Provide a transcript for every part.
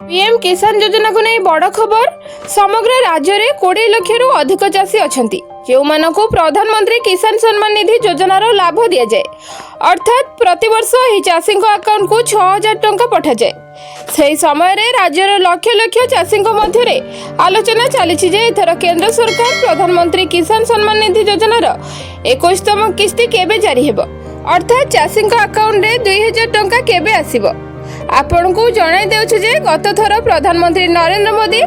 PM किसान योजना को नहीं बड़ खबर। समग्र राज्य में 20 लाख रु अधिक चाषी अच्छा जो प्रधानमंत्री किसान सम्मान निधि योजनार लाभ दि जाए, अर्थात प्रतिवर्ष यह चाषी अकाउंट को 6000 टंका पठा जाए। से समय राज्यर लक्ष लक्ष चाषी मध्य आलोचना चली एथर केंद्र सरकार प्रधानमंत्री किसान सम्मान निधि योजनार 21तम किस्ती केबे जारी हेब, अर्थात चाषी अकाउंट में 2000 टंका केबे आसिब। आपण को जणाई देउछु जे गत थर प्रधानमंत्री नरेंद्र मोदी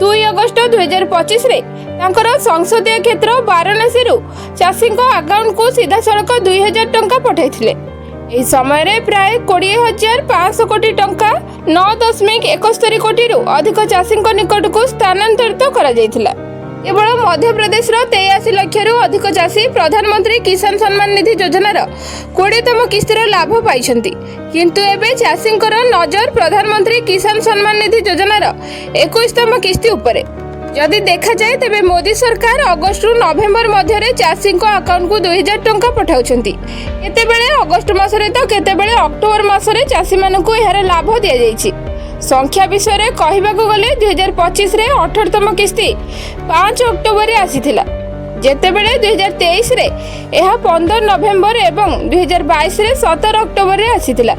2 अगस्त 2025 रे तांकर संसदीय क्षेत्र वाराणसी रु चाषी अकाउंट को सीधा सड़क 2000 टंका पठाइथिले। एही समय रे प्राय 20,500 कोटी टंका 9.71 कोटी रु अधिक चाषी निकट को स्थानांतरित करा जायथिला। केवल मध्य प्रदेश 83 लाख रु अधिक चाषी प्रधानमंत्री किसान सम्मान निधि योजनार 20तम किस्तीर लाभ पाइछंती, किंतु एबे चाषींकर नजर प्रधानमंत्री किसान सम्मान निधि योजनार 21तम किस्ती उपरे। जदि देखा जाए तेबे मोदी सरकार अगस्त रु नवेम्बर मध्य चाषी अकाउंट को 2000 टंका पठाउछंती। केतेबेले अगस्त मासरे तो केतेबेले अक्टोबर मासरे चाषी मानकु एहार लाभ दिया जायछि। संख्या विषय रे कहिबाकु गले 2025 रे 18तम किस्ती 5 अक्टोबर रे आसीथिला, जेतेबेले 2023 रे एहा 15 नवेम्बर एवं 2022 रे 17 अक्टोबर रे आसीथिला,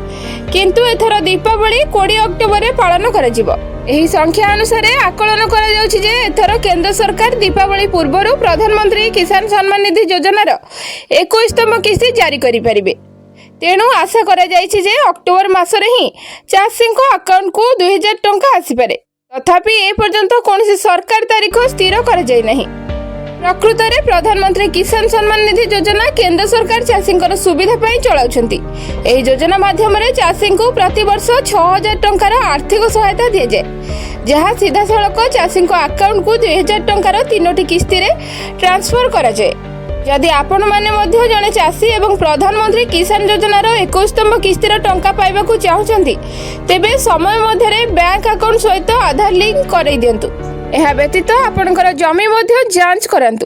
किंतु एथर दीपावली 20 अक्टोबर रे पालन करा जिवो। एही संख्या अनुसार आकलन करा जाउछि जे एथर केंद्र सरकार दीपावली पूर्वरु प्रधानमंत्री किसान सम्मान निधि योजनार 21तम किस्ती जारी करि परिबे। तेणु आशा करा जायछि जे अक्टोबर मासरे ही चाषी अकाउंट को 2000 टंका आसीपारे। तथापि ए पर्यंत कौन सरकार तारीख स्थिर कर जाय नहीं। प्रकृत में प्रधानमंत्री किसान सम्मान निधि योजना केंद्र सरकार चाषी सुविधा पाई चलाउछंती। एही योजना माध्यम चाषी को प्रति वर्ष 6000 टंकार आर्थिक सहायता दि जाए, जहाँ सीधा सड़क चाषी अकाउंट को 2000 टंकार 3टी किस्ती रे ट्रांसफर करा जाए। जदि आपण माने मध्य जने चाषी एवं प्रधानमंत्री किसान योजनार 21तम किस्तीर टंका पाइबाकू चाहुचंती, तेबे समय मध्य बैंक अकाउंट सहित आधार लिंक करई दियंतु। एहा व्यतीत आपणकर जमी मध्य जांच करंतु।